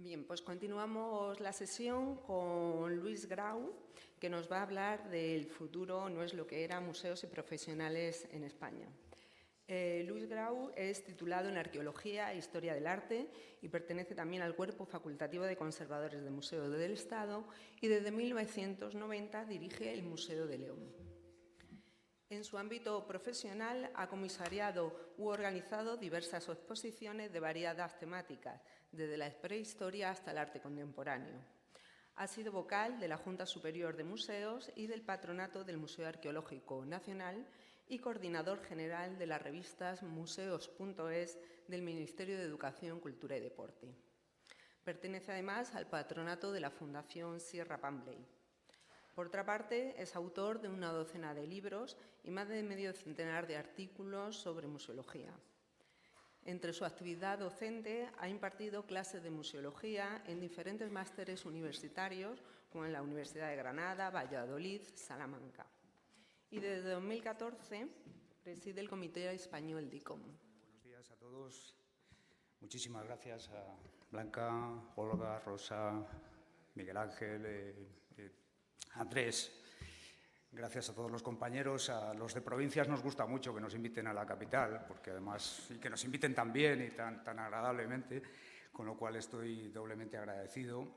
Bien, pues continuamos la sesión con Luis Grau, que nos va a hablar del futuro no es lo que era, museos y profesionales en España. Luis Grau es titulado en Arqueología e Historia del Arte y pertenece también al Cuerpo Facultativo de Conservadores de Museos del Estado y desde 1990 dirige el Museo de León. En su ámbito profesional ha comisariado u organizado diversas exposiciones de variadas temáticas, desde la prehistoria hasta el arte contemporáneo. Ha sido vocal de la Junta Superior de Museos y del Patronato del Museo Arqueológico Nacional y coordinador general de las revistas Museos.es del Ministerio de Educación, Cultura y Deporte. Pertenece además al patronato de la Fundación Sierra Pambley. Por otra parte, es autor de una docena de libros y más de medio centenar de artículos sobre museología. Entre su actividad docente ha impartido clases de museología en diferentes másteres universitarios, como en la Universidad de Granada, Valladolid, Salamanca. Y desde 2014 preside el Comité Español DICOM. Buenos días a todos. Muchísimas gracias a Blanca, Olga, Rosa, Miguel Ángel, Andrés. Gracias a todos los compañeros. A los de provincias nos gusta mucho que nos inviten a la capital, porque además, y que nos inviten tan bien y tan agradablemente, con lo cual estoy doblemente agradecido,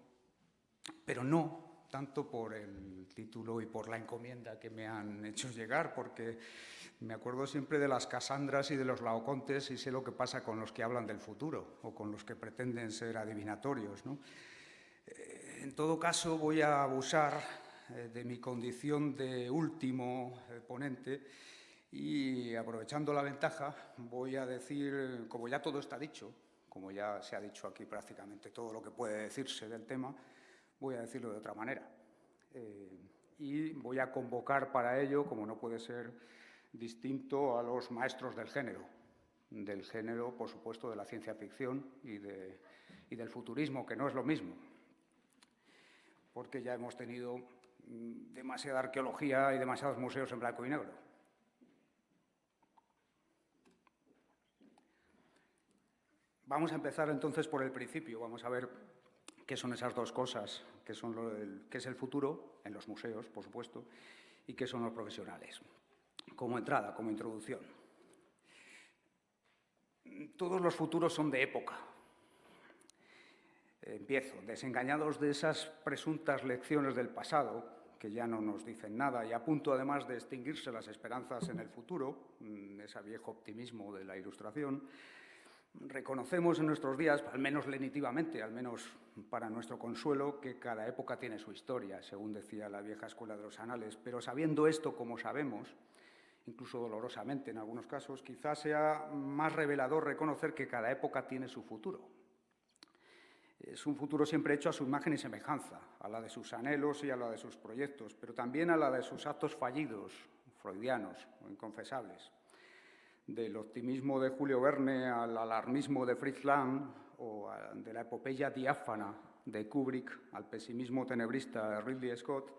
pero no tanto por el título y por la encomienda que me han hecho llegar, porque me acuerdo siempre de las Casandras y de los Laocontes y sé lo que pasa con los que hablan del futuro o con los que pretenden ser adivinatorios, ¿no? En todo caso, voy a abusar de mi condición de último ponente y, aprovechando la ventaja, voy a decir, como ya todo está dicho, como ya se ha dicho aquí prácticamente todo lo que puede decirse del tema, voy a decirlo de otra manera. Y voy a convocar para ello, como no puede ser distinto, a los maestros del género, por supuesto, de la ciencia ficción y del futurismo, que no es lo mismo, porque ya hemos tenido demasiada arqueología y demasiados museos en blanco y negro. Vamos a empezar entonces por el principio. Vamos a ver qué son esas dos cosas, qué es el futuro en los museos, por supuesto, y qué son los profesionales. Como entrada, como introducción. Todos los futuros son de época. Empiezo, desengañados de esas presuntas lecciones del pasado, que ya no nos dicen nada, y a punto además de extinguirse las esperanzas en el futuro, ese viejo optimismo de la Ilustración, reconocemos en nuestros días, al menos lenitivamente, al menos para nuestro consuelo, que cada época tiene su historia, según decía la vieja escuela de los anales, pero sabiendo esto como sabemos, incluso dolorosamente en algunos casos, quizás sea más revelador reconocer que cada época tiene su futuro. Es un futuro siempre hecho a su imagen y semejanza, a la de sus anhelos y a la de sus proyectos, pero también a la de sus actos fallidos, freudianos o inconfesables. Del optimismo de Julio Verne al alarmismo de Fritz Lang o de la epopeya diáfana de Kubrick al pesimismo tenebrista de Ridley Scott,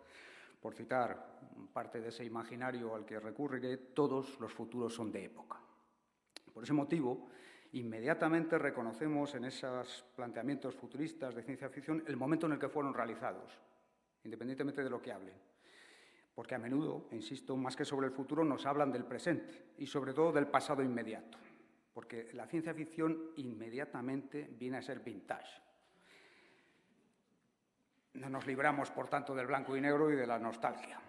por citar parte de ese imaginario al que recurriré, todos los futuros son de época. Por ese motivo, inmediatamente reconocemos en esos planteamientos futuristas de ciencia ficción el momento en el que fueron realizados, independientemente de lo que hablen. Porque a menudo, insisto, más que sobre el futuro, nos hablan del presente y sobre todo del pasado inmediato, porque la ciencia ficción inmediatamente viene a ser vintage. No nos libramos, por tanto, del blanco y negro y de la nostalgia.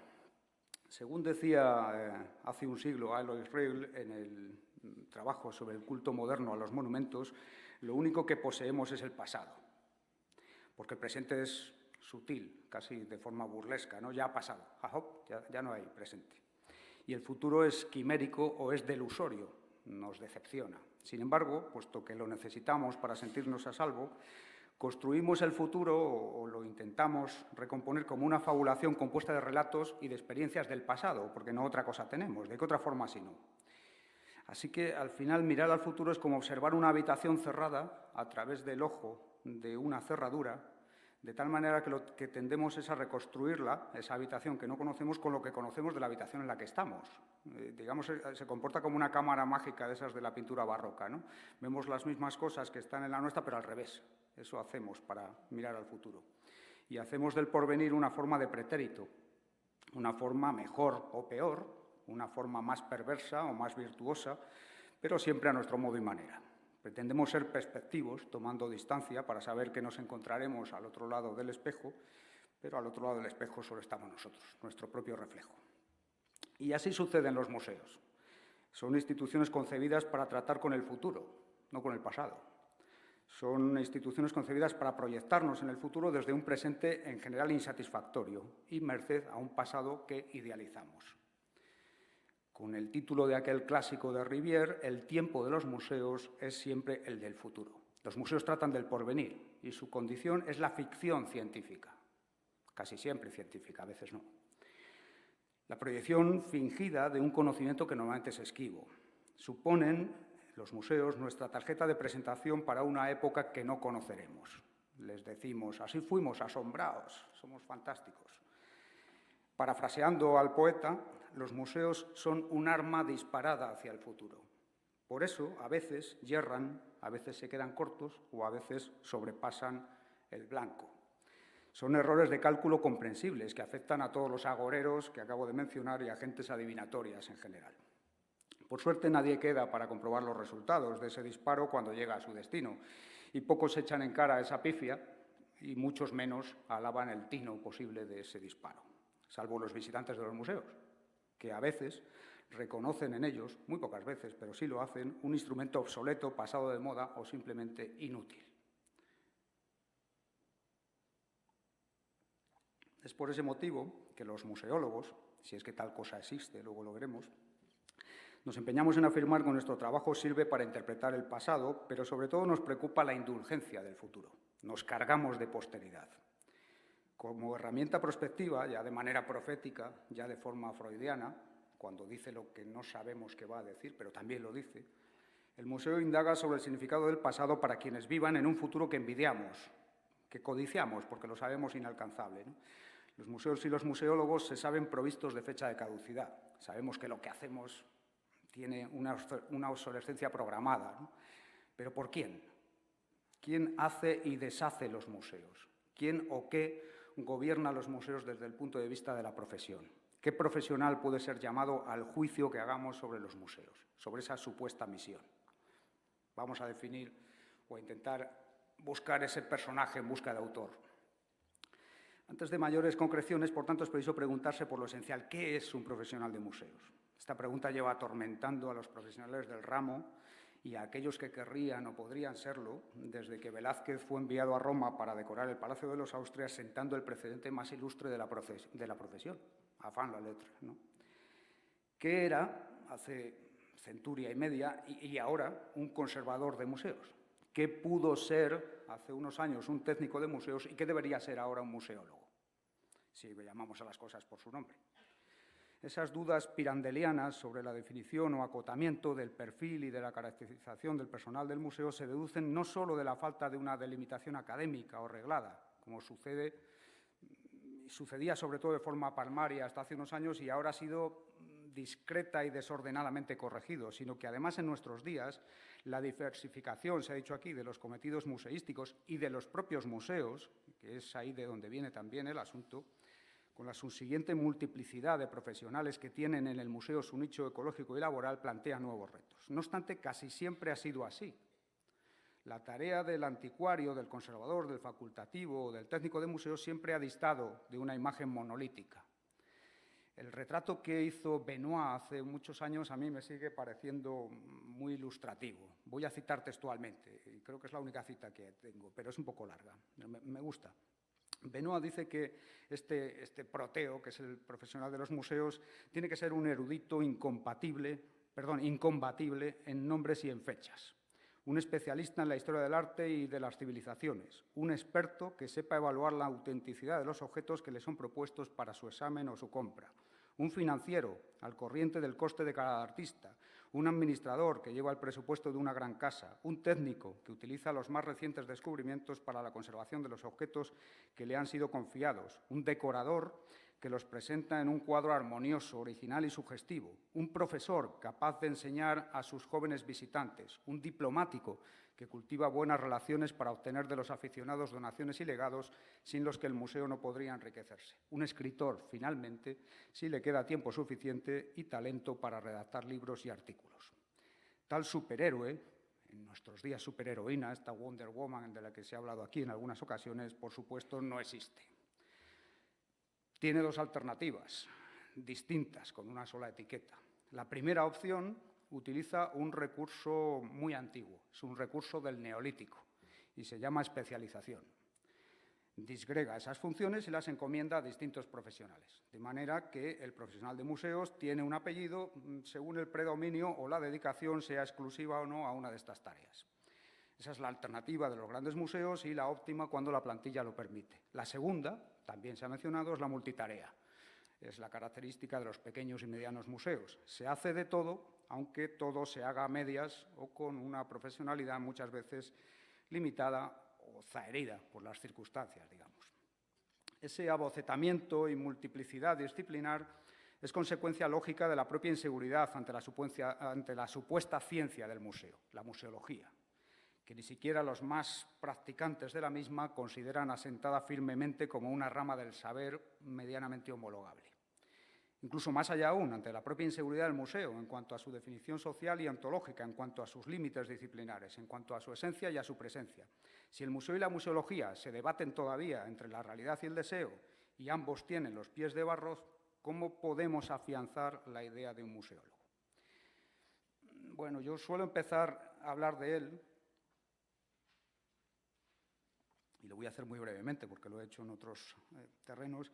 Según decía hace un siglo Alois Reul en el trabajo sobre el culto moderno a los monumentos, lo único que poseemos es el pasado, porque el presente es sutil, casi de forma burlesca, ¿no? Ya ha pasado, ya no hay presente. Y el futuro es quimérico o es delusorio, nos decepciona. Sin embargo, puesto que lo necesitamos para sentirnos a salvo, construimos el futuro o lo intentamos recomponer como una fabulación compuesta de relatos y de experiencias del pasado, porque no otra cosa tenemos, ¿de qué otra forma si no? Así que, al final, mirar al futuro es como observar una habitación cerrada a través del ojo de una cerradura, De tal manera que lo que tendemos es a reconstruirla, esa habitación que no conocemos, con lo que conocemos de la habitación en la que estamos. Digamos, se comporta como una cámara mágica de esas de la pintura barroca, ¿no? Vemos las mismas cosas que están en la nuestra, pero al revés. Eso hacemos para mirar al futuro. Y hacemos del porvenir una forma de pretérito, una forma mejor o peor, una forma más perversa o más virtuosa, pero siempre a nuestro modo y manera. Pretendemos ser perspectivos, tomando distancia para saber que nos encontraremos al otro lado del espejo, pero al otro lado del espejo solo estamos nosotros, nuestro propio reflejo. Y así sucede en los museos. Son instituciones concebidas para tratar con el futuro, no con el pasado. Son instituciones concebidas para proyectarnos en el futuro desde un presente en general insatisfactorio y merced a un pasado que idealizamos. Con el título de aquel clásico de Rivière, el tiempo de los museos es siempre el del futuro. Los museos tratan del porvenir y su condición es la ficción científica, casi siempre científica, a veces no. La proyección fingida de un conocimiento que normalmente es esquivo. Suponen los museos nuestra tarjeta de presentación para una época que no conoceremos. Les decimos, así fuimos, asombrados, somos fantásticos. Parafraseando al poeta, los museos son un arma disparada hacia el futuro. Por eso, a veces yerran, a veces se quedan cortos o a veces sobrepasan el blanco. Son errores de cálculo comprensibles que afectan a todos los agoreros que acabo de mencionar y a gentes adivinatorias en general. Por suerte, nadie queda para comprobar los resultados de ese disparo cuando llega a su destino, y pocos echan en cara esa pifia y muchos menos alaban el tino posible de ese disparo, salvo los visitantes de los museos, que a veces reconocen en ellos, muy pocas veces, pero sí lo hacen, un instrumento obsoleto, pasado de moda o simplemente inútil. Es por ese motivo que los museólogos, si es que tal cosa existe, luego lo veremos, nos empeñamos en afirmar que nuestro trabajo sirve para interpretar el pasado, pero sobre todo nos preocupa la indulgencia del futuro. Nos cargamos de posteridad. Como herramienta prospectiva, ya de manera profética, ya de forma freudiana, cuando dice lo que no sabemos qué va a decir, pero también lo dice, el museo indaga sobre el significado del pasado para quienes vivan en un futuro que envidiamos, que codiciamos, porque lo sabemos inalcanzable, ¿no? Los museos y los museólogos se saben provistos de fecha de caducidad. Sabemos que lo que hacemos tiene una obsolescencia programada, ¿no? ¿Pero por quién? ¿Quién hace y deshace los museos? ¿Quién o qué gobierna los museos desde el punto de vista de la profesión? ¿Qué profesional puede ser llamado al juicio que hagamos sobre los museos, sobre esa supuesta misión? Vamos a definir o a intentar buscar ese personaje en busca de autor. Antes de mayores concreciones, por tanto, es preciso preguntarse por lo esencial, ¿qué es un profesional de museos? Esta pregunta lleva atormentando a los profesionales del ramo y a aquellos que querrían o podrían serlo, desde que Velázquez fue enviado a Roma para decorar el Palacio de los Austrias, sentando el precedente más ilustre de la profesión, afán la letra, ¿no? ¿Qué era, hace centuria y media, y ahora, un conservador de museos? ¿Qué pudo ser, hace unos años, un técnico de museos y qué debería ser ahora un museólogo? Si llamamos a las cosas por su nombre. Esas dudas pirandelianas sobre la definición o acotamiento del perfil y de la caracterización del personal del museo se deducen no solo de la falta de una delimitación académica o reglada, como sucedía sobre todo de forma palmaria hasta hace unos años y ahora ha sido discreta y desordenadamente corregido, sino que además en nuestros días la diversificación, se ha dicho aquí, de los cometidos museísticos y de los propios museos, que es ahí de donde viene también el asunto, con la subsiguiente multiplicidad de profesionales que tienen en el museo su nicho ecológico y laboral, plantea nuevos retos. No obstante, casi siempre ha sido así. La tarea del anticuario, del conservador, del facultativo o del técnico de museo siempre ha distado de una imagen monolítica. El retrato que hizo Benoit hace muchos años a mí me sigue pareciendo muy ilustrativo. Voy a citar textualmente, y creo que es la única cita que tengo, pero es un poco larga, me gusta. Benoit dice que este proteo, que es el profesional de los museos, tiene que ser un erudito incombatible en nombres y en fechas, un especialista en la historia del arte y de las civilizaciones, un experto que sepa evaluar la autenticidad de los objetos que le son propuestos para su examen o su compra, un financiero al corriente del coste de cada artista, un administrador que lleva el presupuesto de una gran casa, un técnico que utiliza los más recientes descubrimientos para la conservación de los objetos que le han sido confiados, un decorador que los presenta en un cuadro armonioso, original y sugestivo, un profesor capaz de enseñar a sus jóvenes visitantes, un diplomático que cultiva buenas relaciones para obtener de los aficionados donaciones y legados sin los que el museo no podría enriquecerse, un escritor, finalmente, si le queda tiempo suficiente y talento para redactar libros y artículos. Tal superhéroe, en nuestros días superheroína, esta Wonder Woman de la que se ha hablado aquí en algunas ocasiones, por supuesto, no existe. Tiene dos alternativas distintas, con una sola etiqueta. La primera opción utiliza un recurso muy antiguo, es un recurso del Neolítico y se llama especialización. Disgrega esas funciones y las encomienda a distintos profesionales, de manera que el profesional de museos tiene un apellido según el predominio o la dedicación sea exclusiva o no a una de estas tareas. Esa es la alternativa de los grandes museos y la óptima cuando la plantilla lo permite. La segunda, también se ha mencionado, es la multitarea. Es la característica de los pequeños y medianos museos. Se hace de todo, aunque todo se haga a medias o con una profesionalidad muchas veces limitada o zaherida por las circunstancias, digamos. Ese abocetamiento y multiplicidad disciplinar es consecuencia lógica de la propia inseguridad ante la supuesta ciencia del museo, la museología, que ni siquiera los más practicantes de la misma consideran asentada firmemente como una rama del saber medianamente homologable. Incluso más allá aún, ante la propia inseguridad del museo, en cuanto a su definición social y ontológica, en cuanto a sus límites disciplinares, en cuanto a su esencia y a su presencia. Si el museo y la museología se debaten todavía entre la realidad y el deseo, y ambos tienen los pies de barro, ¿cómo podemos afianzar la idea de un museólogo? Bueno, yo suelo empezar a hablar de él, y lo voy a hacer muy brevemente porque lo he hecho en otros terrenos,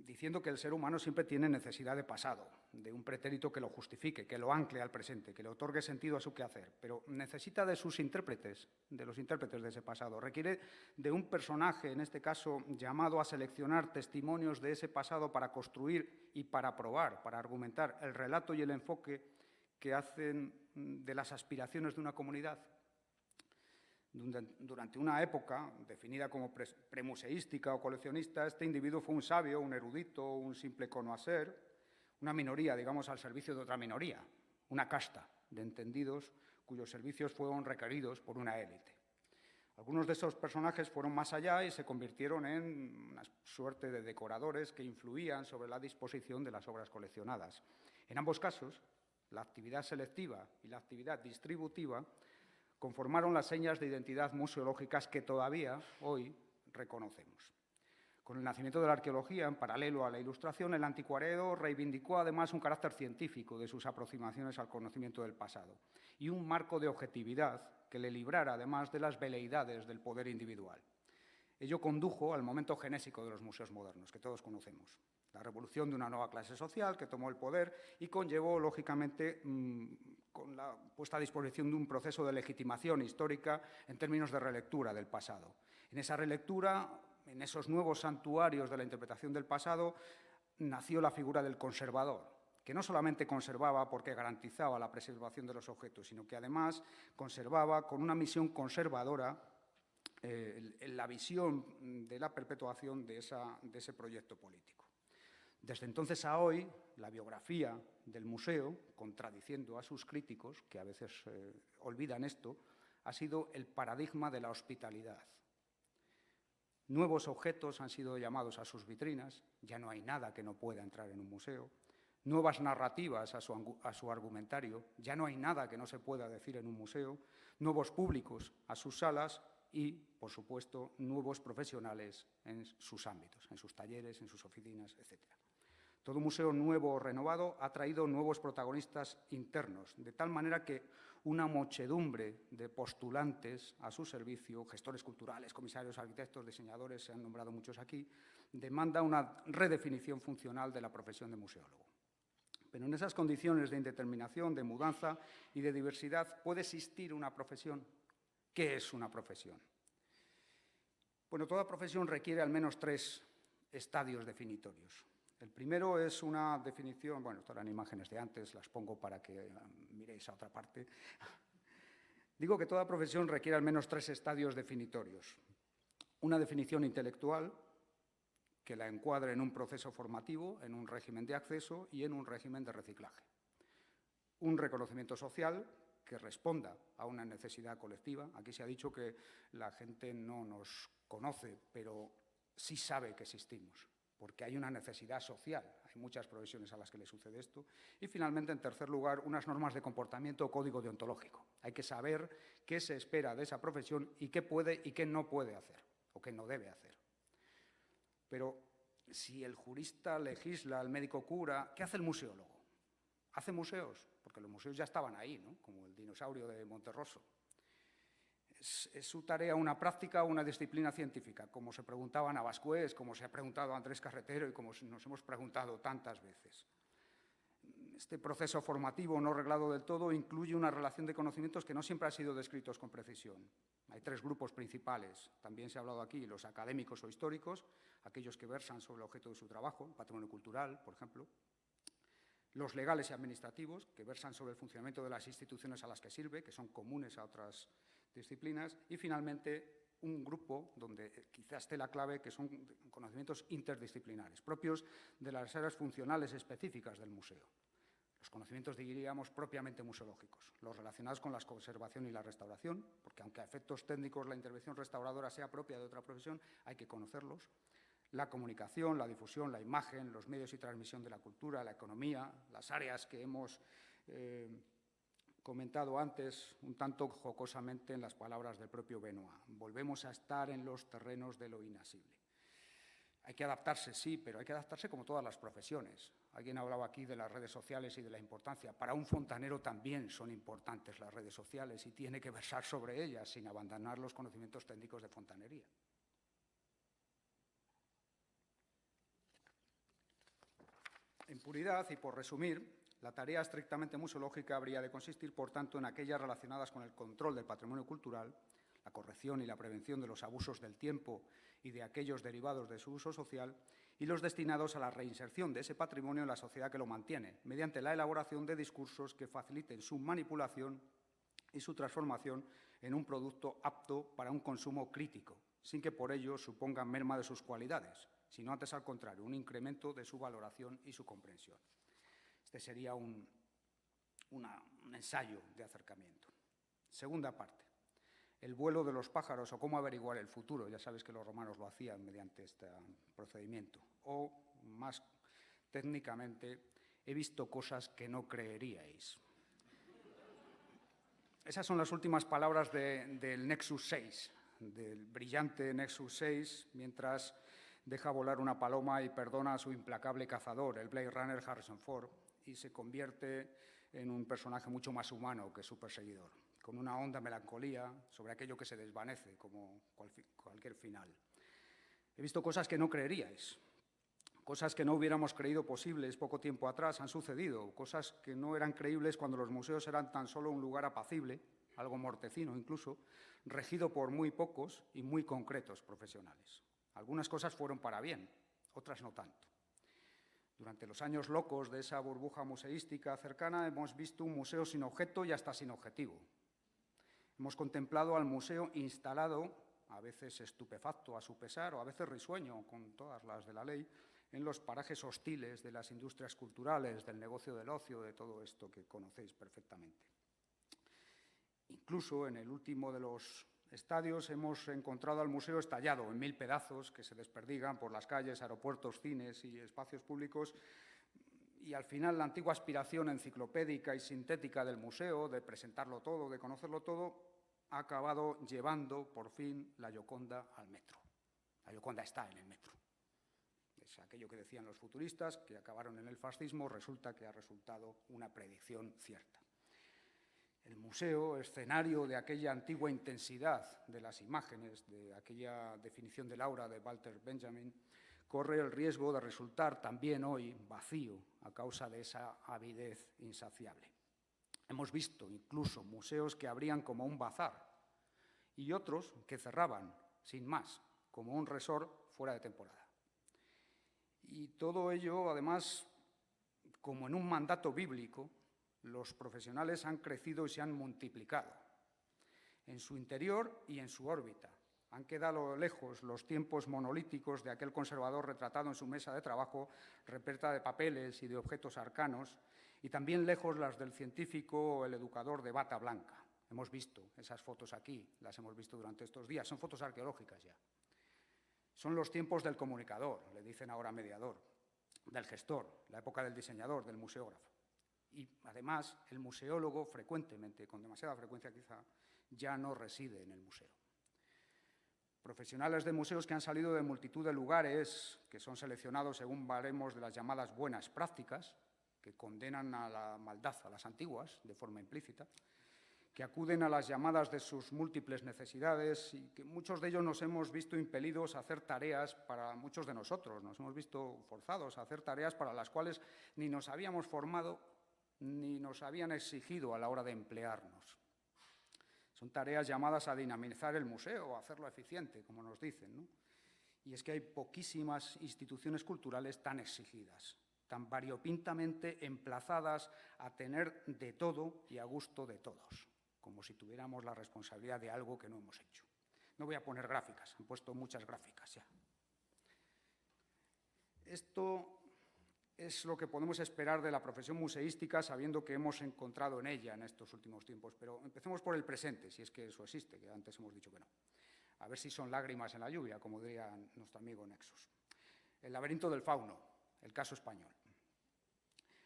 diciendo que el ser humano siempre tiene necesidad de pasado, de un pretérito que lo justifique, que lo ancle al presente, que le otorgue sentido a su quehacer, pero necesita de sus intérpretes, de los intérpretes de ese pasado. Requiere de un personaje, en este caso, llamado a seleccionar testimonios de ese pasado para construir y para probar, para argumentar el relato y el enfoque que hacen de las aspiraciones de una comunidad. Durante una época definida como premuseística o coleccionista, este individuo fue un sabio, un erudito, un simple connoisseur, una minoría, digamos, al servicio de otra minoría, una casta de entendidos cuyos servicios fueron requeridos por una élite. Algunos de esos personajes fueron más allá y se convirtieron en una suerte de decoradores que influían sobre la disposición de las obras coleccionadas. En ambos casos, la actividad selectiva y la actividad distributiva conformaron las señas de identidad museológicas que todavía hoy reconocemos. Con el nacimiento de la arqueología, en paralelo a la Ilustración, el anticuario reivindicó además un carácter científico de sus aproximaciones al conocimiento del pasado y un marco de objetividad que le librara además de las veleidades del poder individual. Ello condujo al momento genésico de los museos modernos, que todos conocemos, la revolución de una nueva clase social que tomó el poder y conllevó, lógicamente, con la puesta a disposición de un proceso de legitimación histórica en términos de relectura del pasado. En esa relectura, en esos nuevos santuarios de la interpretación del pasado, nació la figura del conservador, que no solamente conservaba porque garantizaba la preservación de los objetos, sino que además conservaba con una misión conservadora la visión de la perpetuación de ese proyecto político. Desde entonces a hoy, la biografía del museo, contradiciendo a sus críticos, que a veces olvidan esto, ha sido el paradigma de la hospitalidad. Nuevos objetos han sido llamados a sus vitrinas, ya no hay nada que no pueda entrar en un museo. Nuevas narrativas a su argumentario, ya no hay nada que no se pueda decir en un museo. Nuevos públicos a sus salas y, por supuesto, nuevos profesionales en sus ámbitos, en sus talleres, en sus oficinas, etc. Todo museo nuevo o renovado ha traído nuevos protagonistas internos, de tal manera que una muchedumbre de postulantes a su servicio, gestores culturales, comisarios, arquitectos, diseñadores, se han nombrado muchos aquí, demanda una redefinición funcional de la profesión de museólogo. Pero en esas condiciones de indeterminación, de mudanza y de diversidad puede existir una profesión. ¿Qué es una profesión? Bueno, toda profesión requiere al menos 3 estadios definitorios. El primero es una definición, bueno, estas eran imágenes de antes, las pongo para que miréis a otra parte. Digo que toda profesión requiere al menos 3 estadios definitorios. Una definición intelectual, que la encuadre en un proceso formativo, en un régimen de acceso y en un régimen de reciclaje. Un reconocimiento social que responda a una necesidad colectiva. Aquí se ha dicho que la gente no nos conoce, pero sí sabe que existimos, porque hay una necesidad social. Hay muchas profesiones a las que le sucede esto. Y finalmente, en tercer lugar, unas normas de comportamiento o código deontológico. Hay que saber qué se espera de esa profesión y qué puede y qué no puede hacer, o qué no debe hacer. Pero si el jurista legisla, el médico cura, ¿qué hace el museólogo? ¿Hace museos? Porque los museos ya estaban ahí, ¿no? Como el dinosaurio de Monterroso. ¿Es su tarea una práctica o una disciplina científica? Como se preguntaba a Navascués, como se ha preguntado a Andrés Carretero y como nos hemos preguntado tantas veces. Este proceso formativo no reglado del todo incluye una relación de conocimientos que no siempre han sido descritos con precisión. Hay 3 grupos principales, también se ha hablado aquí, los académicos o históricos, aquellos que versan sobre el objeto de su trabajo, el patrimonio cultural, por ejemplo. Los legales y administrativos, que versan sobre el funcionamiento de las instituciones a las que sirve, que son comunes a otras disciplinas. Y, finalmente, un grupo donde quizás esté la clave, que son conocimientos interdisciplinares, propios de las áreas funcionales específicas del museo. Los conocimientos, diríamos, propiamente museológicos, los relacionados con la conservación y la restauración, porque aunque a efectos técnicos la intervención restauradora sea propia de otra profesión, hay que conocerlos. La comunicación, la difusión, la imagen, los medios y transmisión de la cultura, la economía, las áreas que hemos comentado antes, un tanto jocosamente en las palabras del propio Benoit. Volvemos a estar en los terrenos de lo inasible. Hay que adaptarse, sí, pero hay que adaptarse como todas las profesiones. Alguien ha hablado aquí de las redes sociales y de la importancia. Para un fontanero también son importantes las redes sociales y tiene que versar sobre ellas sin abandonar los conocimientos técnicos de fontanería. En puridad, y por resumir, la tarea estrictamente museológica habría de consistir, por tanto, en aquellas relacionadas con el control del patrimonio cultural, la corrección y la prevención de los abusos del tiempo y de aquellos derivados de su uso social, y los destinados a la reinserción de ese patrimonio en la sociedad que lo mantiene, mediante la elaboración de discursos que faciliten su manipulación y su transformación en un producto apto para un consumo crítico, sin que por ello supongan merma de sus cualidades, sino antes al contrario, un incremento de su valoración y su comprensión. Este sería un ensayo de acercamiento. Segunda parte, el vuelo de los pájaros o cómo averiguar el futuro. Ya sabéis que los romanos lo hacían mediante este procedimiento. O, más técnicamente, he visto cosas que no creeríais. Esas son las últimas palabras del Nexus 6, del brillante Nexus 6, mientras deja volar una paloma y perdona a su implacable cazador, el Blade Runner Harrison Ford, y se convierte en un personaje mucho más humano que su perseguidor, con una honda melancolía sobre aquello que se desvanece, como cualquier final. He visto cosas que no creeríais, cosas que no hubiéramos creído posibles poco tiempo atrás han sucedido, cosas que no eran creíbles cuando los museos eran tan solo un lugar apacible, algo mortecino incluso, regido por muy pocos y muy concretos profesionales. Algunas cosas fueron para bien, otras no tanto. Durante los años locos de esa burbuja museística cercana hemos visto un museo sin objeto y hasta sin objetivo. Hemos contemplado al museo instalado, a veces estupefacto a su pesar o a veces risueño con todas las de la ley, en los parajes hostiles de las industrias culturales, del negocio del ocio, de todo esto que conocéis perfectamente. Incluso en el último de los estadios hemos encontrado al museo estallado en 1000 pedazos que se desperdigan por las calles, aeropuertos, cines y espacios públicos, y al final la antigua aspiración enciclopédica y sintética del museo de presentarlo todo, de conocerlo todo, ha acabado llevando por fin la Gioconda al metro. La Gioconda está en el metro. Es aquello que decían los futuristas, que acabaron en el fascismo, resulta que ha resultado una predicción cierta. El museo, escenario de aquella antigua intensidad de las imágenes, de aquella definición del aura de Walter Benjamin, corre el riesgo de resultar también hoy vacío a causa de esa avidez insaciable. Hemos visto incluso museos que abrían como un bazar y otros que cerraban, sin más, como un resort fuera de temporada. Y todo ello, además, como en un mandato bíblico, los profesionales han crecido y se han multiplicado en su interior y en su órbita. Han quedado lejos los tiempos monolíticos de aquel conservador retratado en su mesa de trabajo, repleta de papeles y de objetos arcanos, y también lejos las del científico o el educador de bata blanca. Hemos visto esas fotos aquí, las hemos visto durante estos días, son fotos arqueológicas ya. Son los tiempos del comunicador, le dicen ahora mediador, del gestor, la época del diseñador, del museógrafo. Y además, el museólogo frecuentemente, con demasiada frecuencia quizá, ya no reside en el museo. Profesionales de museos que han salido de multitud de lugares, que son seleccionados según baremos de las llamadas buenas prácticas, que condenan a la maldad a las antiguas de forma implícita, que acuden a las llamadas de sus múltiples necesidades y que muchos de ellos nos hemos visto impelidos a hacer tareas para muchos de nosotros, nos hemos visto forzados a hacer tareas para las cuales ni nos habíamos formado ni nos habían exigido a la hora de emplearnos. Son tareas llamadas a dinamizar el museo, a hacerlo eficiente, como nos dicen, ¿no? Y es que hay poquísimas instituciones culturales tan exigidas, tan variopintamente emplazadas a tener de todo y a gusto de todos, como si tuviéramos la responsabilidad de algo que no hemos hecho. No voy a poner gráficas, han puesto muchas gráficas ya. Esto es lo que podemos esperar de la profesión museística, sabiendo que hemos encontrado en ella en estos últimos tiempos. Pero empecemos por el presente, si es que eso existe, que antes hemos dicho que no. A ver si son lágrimas en la lluvia, como diría nuestro amigo Nexus. El laberinto del fauno, el caso español.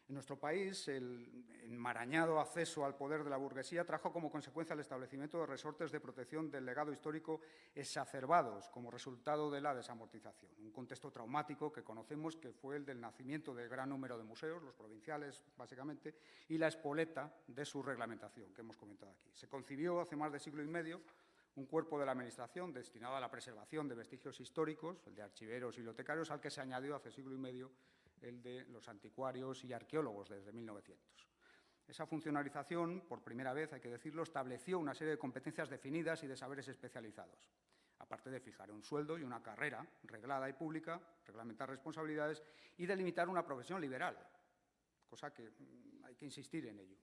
En nuestro país, el enmarañado acceso al poder de la burguesía trajo como consecuencia el establecimiento de resortes de protección del legado histórico exacerbados como resultado de la desamortización. Un contexto traumático que conocemos, que fue el del nacimiento de gran número de museos, los provinciales básicamente, y la espoleta de su reglamentación, que hemos comentado aquí. Se concibió hace más de siglo y medio un cuerpo de la Administración destinado a la preservación de vestigios históricos, el de archiveros y bibliotecarios, al que se añadió hace siglo y medio el de los anticuarios y arqueólogos desde 1900. Esa funcionalización, por primera vez, hay que decirlo, estableció una serie de competencias definidas y de saberes especializados, aparte de fijar un sueldo y una carrera reglada y pública, reglamentar responsabilidades y delimitar una profesión liberal, cosa que hay que insistir en ello.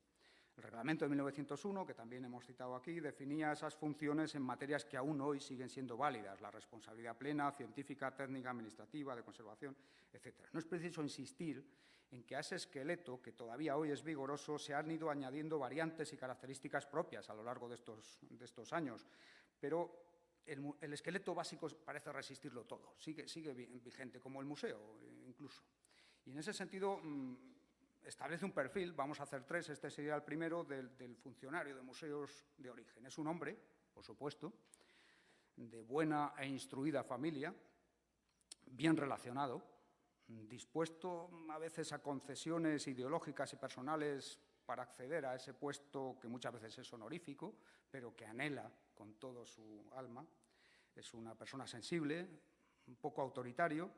El reglamento de 1901, que también hemos citado aquí, definía esas funciones en materias que aún hoy siguen siendo válidas, la responsabilidad plena, científica, técnica, administrativa, de conservación, etc. No es preciso insistir en que a ese esqueleto, que todavía hoy es vigoroso, se han ido añadiendo variantes y características propias a lo largo de estos años, pero el esqueleto básico parece resistirlo todo, sigue vigente, como el museo incluso. Y en ese sentido establece un perfil, vamos a hacer tres, este sería el primero, del funcionario de museos de origen. Es un hombre, por supuesto, de buena e instruida familia, bien relacionado, dispuesto a veces a concesiones ideológicas y personales para acceder a ese puesto que muchas veces es honorífico, pero que anhela con todo su alma. Es una persona sensible, un poco autoritario,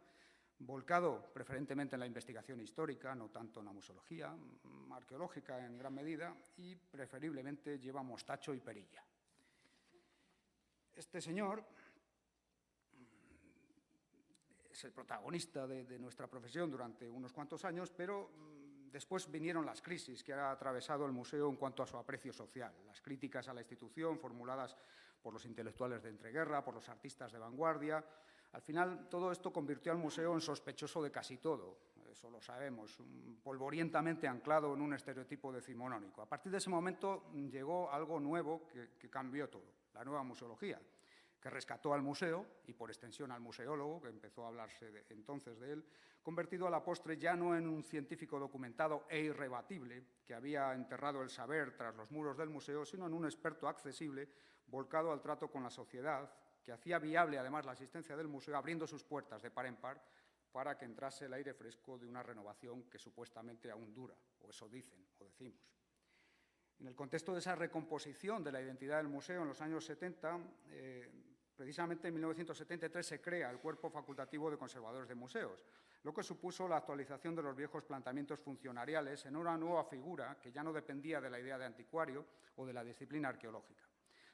volcado preferentemente en la investigación histórica, no tanto en la museología, arqueológica en gran medida, y preferiblemente lleva mostacho y perilla. Este señor es el protagonista de nuestra profesión durante unos cuantos años, pero después vinieron las crisis que ha atravesado el museo en cuanto a su aprecio social, las críticas a la institución formuladas por los intelectuales de entreguerra, por los artistas de vanguardia. Al final, todo esto convirtió al museo en sospechoso de casi todo, eso lo sabemos, polvorientamente anclado en un estereotipo decimonónico. A partir de ese momento llegó algo nuevo que cambió todo, la nueva museología, que rescató al museo y, por extensión, al museólogo, que empezó a hablarse entonces de él, convertido a la postre ya no en un científico documentado e irrebatible que había enterrado el saber tras los muros del museo, sino en un experto accesible, volcado al trato con la sociedad, que hacía viable además la asistencia del museo, abriendo sus puertas de par en par para que entrase el aire fresco de una renovación que supuestamente aún dura, o eso dicen o decimos. En el contexto de esa recomposición de la identidad del museo en los años 70, precisamente en 1973 se crea el Cuerpo Facultativo de Conservadores de Museos, lo que supuso la actualización de los viejos planteamientos funcionariales en una nueva figura que ya no dependía de la idea de anticuario o de la disciplina arqueológica.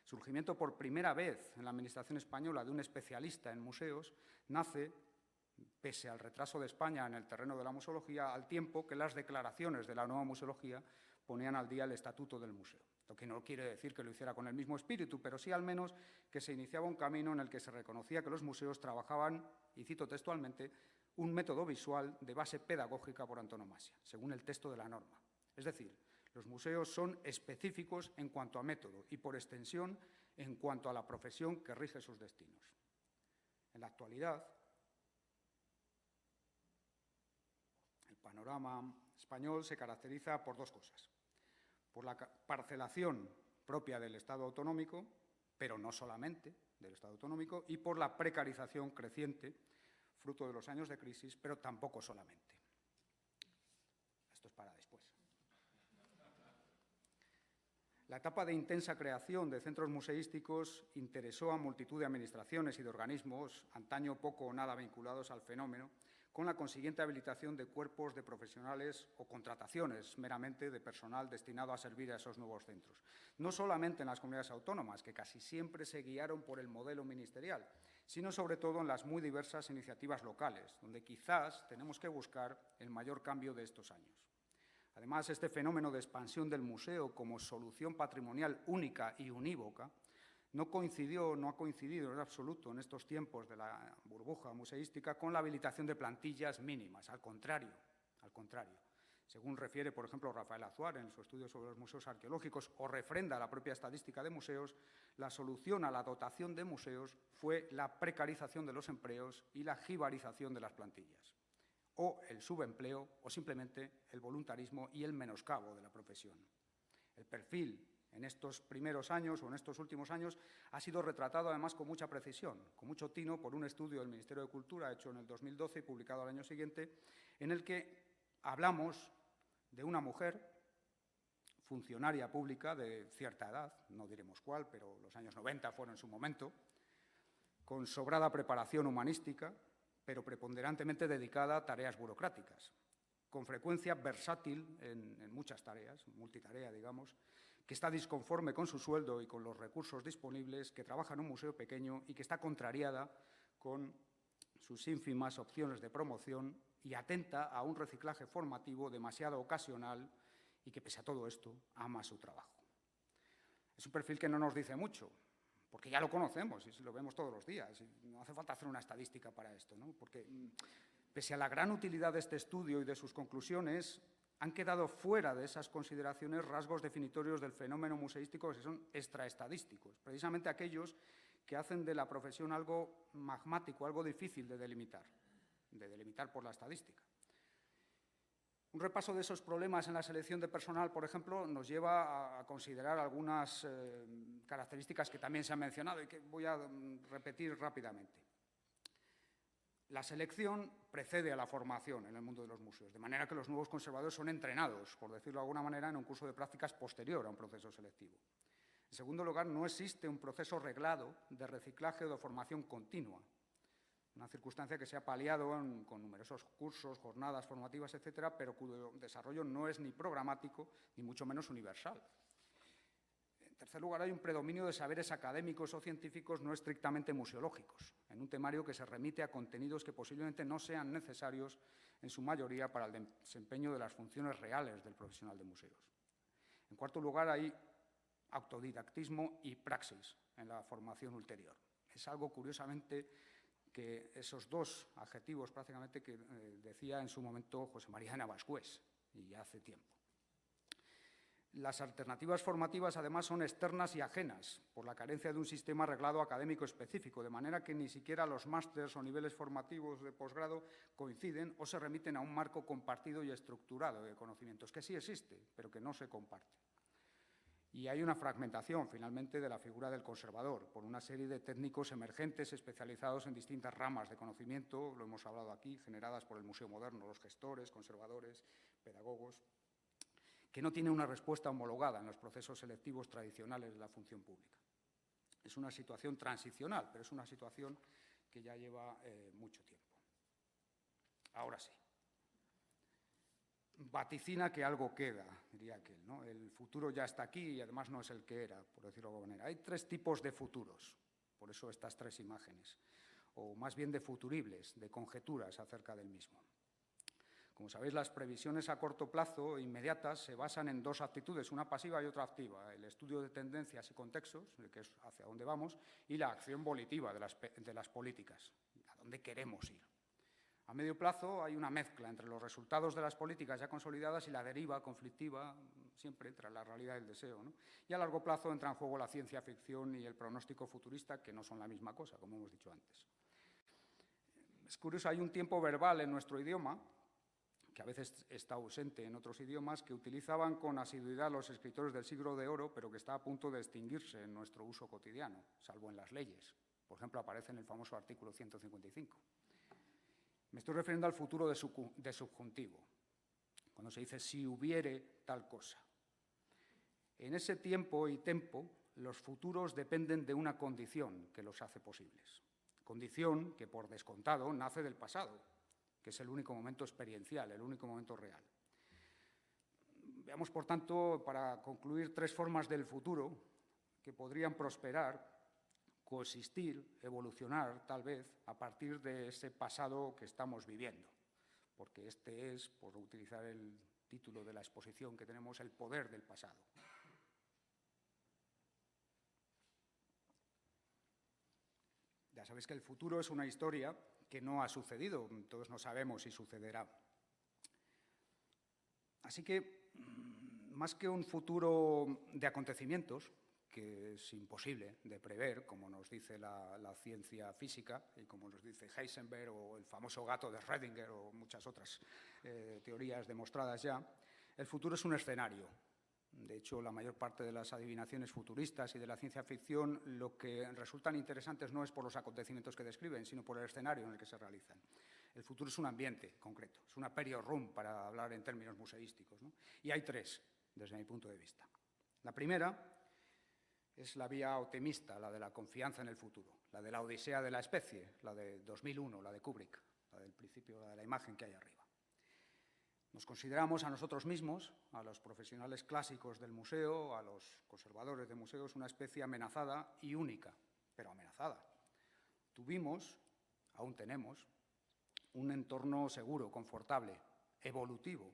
Surgimiento por primera vez en la Administración española de un especialista en museos nace pese al retraso de España en el terreno de la museología, al tiempo que las declaraciones de la nueva museología ponían al día el estatuto del museo. Lo que no quiere decir que lo hiciera con el mismo espíritu, pero sí al menos que se iniciaba un camino en el que se reconocía que los museos trabajaban, y cito textualmente, un método visual de base pedagógica por antonomasia, según el texto de la norma. Es decir, los museos son específicos en cuanto a método y, por extensión, en cuanto a la profesión que rige sus destinos. En la actualidad, el panorama español se caracteriza por dos cosas: por la parcelación propia del Estado autonómico, pero no solamente del Estado autonómico, y por la precarización creciente, fruto de los años de crisis, pero tampoco solamente. Esto es para después. La etapa de intensa creación de centros museísticos interesó a multitud de administraciones y de organismos, antaño poco o nada vinculados al fenómeno, con la consiguiente habilitación de cuerpos de profesionales o contrataciones meramente de personal destinado a servir a esos nuevos centros. No solamente en las comunidades autónomas, que casi siempre se guiaron por el modelo ministerial, sino sobre todo en las muy diversas iniciativas locales, donde quizás tenemos que buscar el mayor cambio de estos años. Además, este fenómeno de expansión del museo como solución patrimonial única y unívoca no ha coincidido en absoluto en estos tiempos de la burbuja museística con la habilitación de plantillas mínimas. Al contrario. Según refiere, por ejemplo, Rafael Azuar en su estudio sobre los museos arqueológicos o refrenda la propia estadística de museos, la solución a la dotación de museos fue la precarización de los empleos y la jibarización de las plantillas, o el subempleo, o simplemente el voluntarismo y el menoscabo de la profesión. El perfil en estos primeros años o en estos últimos años ha sido retratado además con mucha precisión, con mucho tino, por un estudio del Ministerio de Cultura hecho en el 2012 y publicado al año siguiente, en el que hablamos de una mujer funcionaria pública de cierta edad, no diremos cuál, pero los años 90 fueron su momento, con sobrada preparación humanística, pero preponderantemente dedicada a tareas burocráticas, con frecuencia versátil en muchas tareas, multitarea, digamos, que está disconforme con su sueldo y con los recursos disponibles, que trabaja en un museo pequeño y que está contrariada con sus ínfimas opciones de promoción y atenta a un reciclaje formativo demasiado ocasional y que, pese a todo esto, ama su trabajo. Es un perfil que no nos dice mucho, porque ya lo conocemos y lo vemos todos los días. Y no hace falta hacer una estadística para esto, ¿no? Porque, pese a la gran utilidad de este estudio y de sus conclusiones, han quedado fuera de esas consideraciones rasgos definitorios del fenómeno museístico que son extraestadísticos, precisamente aquellos que hacen de la profesión algo magmático, algo difícil de delimitar por la estadística. Un repaso de esos problemas en la selección de personal, por ejemplo, nos lleva a considerar algunas características que también se han mencionado y que voy a repetir rápidamente. La selección precede a la formación en el mundo de los museos, de manera que los nuevos conservadores son entrenados, por decirlo de alguna manera, en un curso de prácticas posterior a un proceso selectivo. En segundo lugar, no existe un proceso reglado de reciclaje o de formación continua, una circunstancia que se ha paliado con numerosos cursos, jornadas formativas, etcétera, pero cuyo desarrollo no es ni programático ni mucho menos universal. En tercer lugar, hay un predominio de saberes académicos o científicos no estrictamente museológicos, en un temario que se remite a contenidos que posiblemente no sean necesarios en su mayoría para el desempeño de las funciones reales del profesional de museos. En cuarto lugar, hay autodidactismo y praxis en la formación ulterior. Es algo, curiosamente, que esos dos adjetivos prácticamente que decía en su momento José María Navascués, y ya hace tiempo. Las alternativas formativas, además, son externas y ajenas por la carencia de un sistema reglado académico específico, de manera que ni siquiera los másters o niveles formativos de posgrado coinciden o se remiten a un marco compartido y estructurado de conocimientos, que sí existe, pero que no se comparte. Y hay una fragmentación, finalmente, de la figura del conservador, por una serie de técnicos emergentes especializados en distintas ramas de conocimiento, lo hemos hablado aquí, generadas por el Museo Moderno, los gestores, conservadores, pedagogos, que no tiene una respuesta homologada en los procesos selectivos tradicionales de la función pública. Es una situación transicional, pero es una situación que ya lleva mucho tiempo. Ahora sí. Vaticina que algo queda, diría aquel, ¿no? El futuro ya está aquí y además no es el que era, por decirlo de alguna manera. Hay tres tipos de futuros, por eso estas tres imágenes. o más bien de futuribles, de conjeturas acerca del mismo. Como sabéis, las previsiones a corto plazo inmediatas se basan en dos actitudes, una pasiva y otra activa: el estudio de tendencias y contextos, que es hacia dónde vamos, y la acción volitiva de las políticas, a dónde queremos ir. A medio plazo hay una mezcla entre los resultados de las políticas ya consolidadas y la deriva conflictiva, siempre entre la realidad y el deseo, ¿no? Y a largo plazo entra en juego la ciencia ficción y el pronóstico futurista, que no son la misma cosa, como hemos dicho antes. Es curioso, hay un tiempo verbal en nuestro idioma, que a veces está ausente en otros idiomas, que utilizaban con asiduidad los escritores del siglo de oro, pero que está a punto de extinguirse en nuestro uso cotidiano, salvo en las leyes. Por ejemplo, aparece en el famoso artículo 155. Me estoy refiriendo al futuro de subjuntivo, cuando se dice si hubiere tal cosa. En ese tiempo y tempo, los futuros dependen de una condición que los hace posibles. Condición que, por descontado, nace del pasado, que es el único momento experiencial, el único momento real. Veamos, por tanto, para concluir, tres formas del futuro que podrían prosperar, coexistir, evolucionar, tal vez, a partir de ese pasado que estamos viviendo, porque este es, por utilizar el título de la exposición que tenemos, el poder del pasado. Ya sabéis que el futuro es una historia que no ha sucedido, todos no sabemos si sucederá. Así que, más que un futuro de acontecimientos, que es imposible de prever, como nos dice la ciencia física y como nos dice Heisenberg o el famoso gato de Schrödinger o muchas otras teorías demostradas ya, el futuro es un escenario. De hecho, la mayor parte de las adivinaciones futuristas y de la ciencia ficción lo que resultan interesantes no es por los acontecimientos que describen, sino por el escenario en el que se realizan. El futuro es un ambiente concreto, es una period room, para hablar en términos museísticos, ¿no? Y hay tres, desde mi punto de vista. La primera es la vía optimista, la de la confianza en el futuro, la de la odisea de la especie, la de 2001, la de Kubrick, la del principio, la de la imagen que hay arriba. Nos consideramos a nosotros mismos, a los profesionales clásicos del museo, a los conservadores de museos, una especie amenazada y única, pero amenazada. Tuvimos, aún tenemos, un entorno seguro, confortable, evolutivo.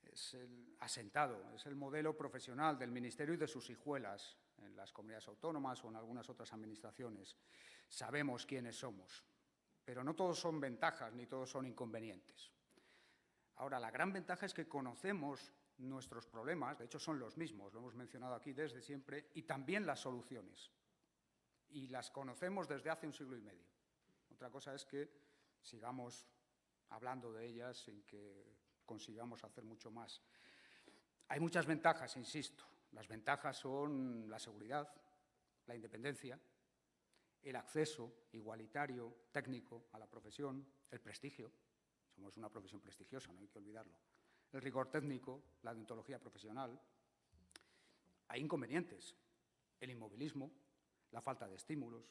Es el asentado, es el modelo profesional del Ministerio y de sus hijuelas en las comunidades autónomas o en algunas otras administraciones. Sabemos quiénes somos, pero no todos son ventajas ni todos son inconvenientes. Ahora, la gran ventaja es que conocemos nuestros problemas, de hecho son los mismos, lo hemos mencionado aquí desde siempre, y también las soluciones. Y las conocemos desde hace un siglo y medio. Otra cosa es que sigamos hablando de ellas sin que consigamos hacer mucho más. Hay muchas ventajas, insisto. Las ventajas son la seguridad, la independencia, el acceso igualitario, técnico a la profesión, el prestigio. Somos una profesión prestigiosa, no hay que olvidarlo. El rigor técnico, la deontología profesional. Hay inconvenientes, el inmovilismo, la falta de estímulos,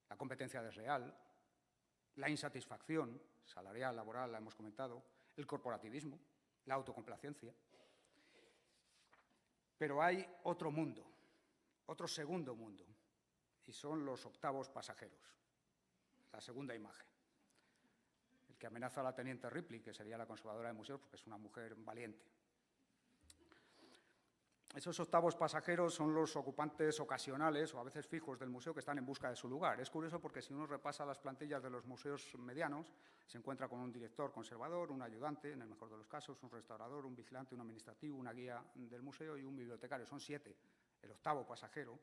la competencia desleal, la insatisfacción salarial, laboral, la hemos comentado, el corporativismo, la autocomplacencia. Pero hay otro mundo, otro segundo mundo, y son los octavos pasajeros, la segunda imagen. El que amenaza a la teniente Ripley, que sería la conservadora de museos, porque es una mujer valiente. Esos octavos pasajeros son los ocupantes ocasionales o a veces fijos del museo que están en busca de su lugar. Es curioso porque si uno repasa las plantillas de los museos medianos, se encuentra con un director conservador, un ayudante, en el mejor de los casos, un restaurador, un vigilante, un administrativo, una guía del museo y un bibliotecario. Son 7. El octavo pasajero,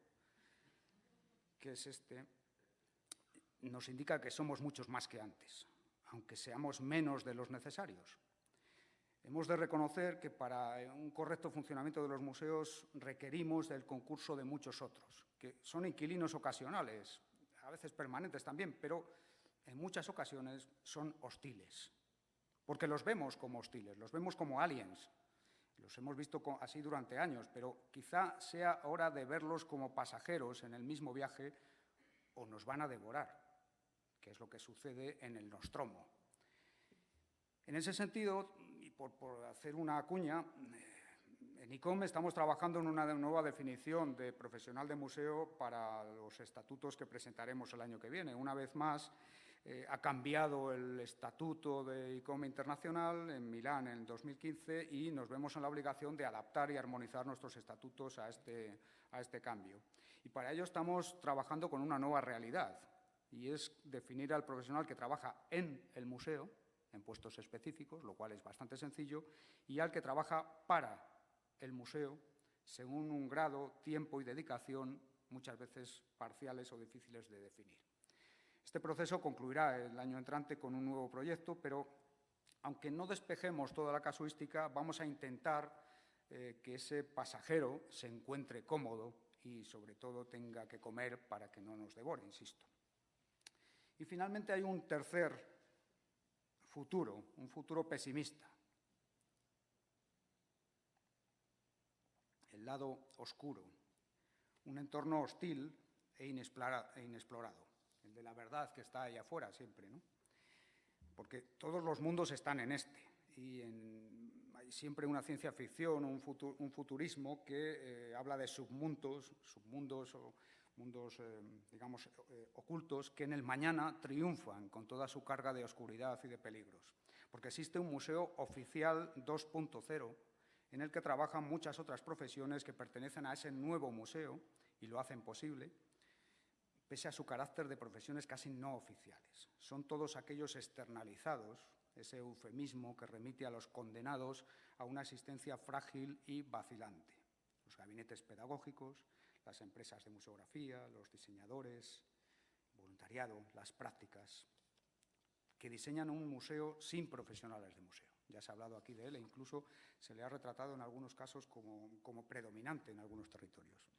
que es este, nos indica que somos muchos más que antes, aunque seamos menos de los necesarios. Hemos de reconocer que para un correcto funcionamiento de los museos requerimos del concurso de muchos otros, que son inquilinos ocasionales, a veces permanentes también, pero en muchas ocasiones son hostiles, porque los vemos como hostiles, los vemos como aliens. Los hemos visto así durante años, pero quizá sea hora de verlos como pasajeros en el mismo viaje o nos van a devorar, que es lo que sucede en el Nostromo. En ese sentido, y por hacer una cuña, En ICOM estamos trabajando en una nueva definición de profesional de museo para los estatutos que presentaremos el año que viene. Una vez más, ha cambiado el estatuto de ICOM Internacional en Milán en 2015 y nos vemos en la obligación de adaptar y armonizar nuestros estatutos a este cambio. Y para ello estamos trabajando con una nueva realidad, y es definir al profesional que trabaja en el museo, en puestos específicos, lo cual es bastante sencillo, y al que trabaja para el museo, según un grado, tiempo y dedicación, muchas veces parciales o difíciles de definir. Este proceso concluirá el año entrante con un nuevo proyecto, pero aunque no despejemos toda la casuística, vamos a intentar que ese pasajero se encuentre cómodo y, sobre todo, tenga que comer para que no nos devore, insisto. Y, finalmente, hay un tercer futuro, un futuro pesimista. El lado oscuro, un entorno hostil e inexplorado. El de la verdad que está ahí afuera siempre, ¿no? Porque todos los mundos están en este, y hay siempre una ciencia ficción, un futurismo que habla de submundos o mundos, digamos, ocultos, que en el mañana triunfan con toda su carga de oscuridad y de peligros. Porque existe un museo oficial 2.0 en el que trabajan muchas otras profesiones que pertenecen a ese nuevo museo y lo hacen posible, pese a su carácter de profesiones casi no oficiales. Son todos aquellos externalizados, ese eufemismo que remite a los condenados a una existencia frágil y vacilante. Los gabinetes pedagógicos, las empresas de museografía, los diseñadores, voluntariado, las prácticas, que diseñan un museo sin profesionales de museo. Ya se ha hablado aquí de él e incluso se le ha retratado en algunos casos como predominante en algunos territorios.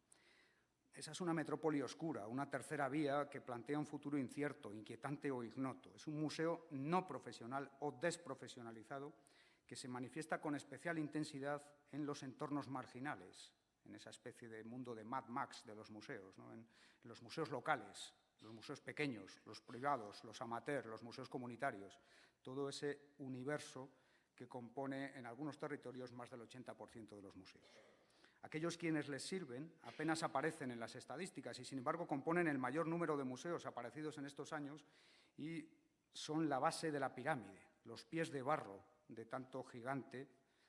Esa es una metrópoli oscura, una tercera vía que plantea un futuro incierto, inquietante o ignoto. Es un museo no profesional o desprofesionalizado que se manifiesta con especial intensidad en los entornos marginales, en esa especie de mundo de Mad Max de los museos, ¿no? En los museos locales, los museos pequeños, los privados, los amateurs, los museos comunitarios, todo ese universo que compone en algunos territorios más del 80% de los museos. Aquellos quienes les sirven apenas aparecen en las estadísticas y, sin embargo, componen el mayor número de museos aparecidos en estos años y son la base de la pirámide, los pies de barro de tanto gigante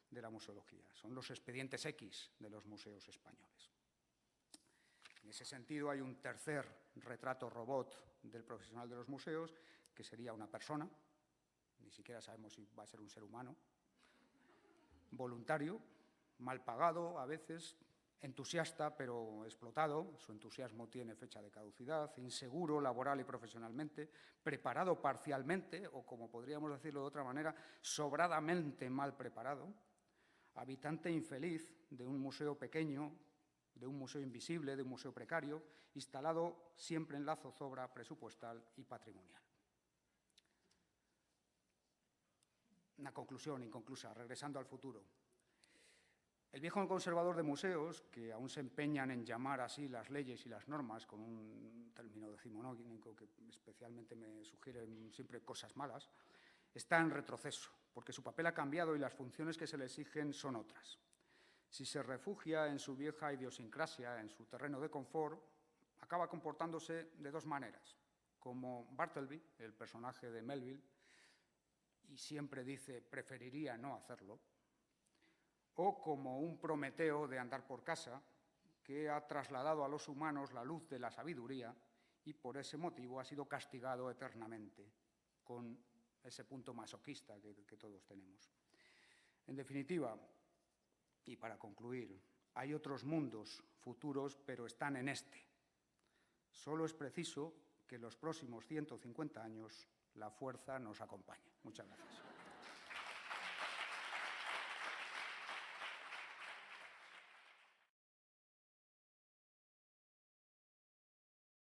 de la museología. Son los expedientes X de los museos españoles. En ese sentido, hay un tercer retrato robot del profesional de los museos, que sería una persona, ni siquiera sabemos si va a ser un ser humano, voluntario, mal pagado a veces, entusiasta pero explotado, su entusiasmo tiene fecha de caducidad, inseguro laboral y profesionalmente, preparado parcialmente o, como podríamos decirlo de otra manera, sobradamente mal preparado, habitante infeliz de un museo pequeño, de un museo invisible, de un museo precario, instalado siempre en la zozobra presupuestal y patrimonial. Una conclusión inconclusa, regresando al futuro. El viejo conservador de museos, que aún se empeñan en llamar así las leyes y las normas, con un término decimonónico que especialmente me sugiere siempre cosas malas, está en retroceso, porque su papel ha cambiado y las funciones que se le exigen son otras. Si se refugia en su vieja idiosincrasia, en su terreno de confort, acaba comportándose de dos maneras, como Bartleby, el personaje de Melville, y siempre dice preferiría no hacerlo, o como un Prometeo de andar por casa que ha trasladado a los humanos la luz de la sabiduría y por ese motivo ha sido castigado eternamente con ese punto masoquista que todos tenemos. En definitiva, y para concluir, hay otros mundos futuros, pero están en este. Solo es preciso que en los próximos 150 años la fuerza nos acompañe. Muchas gracias.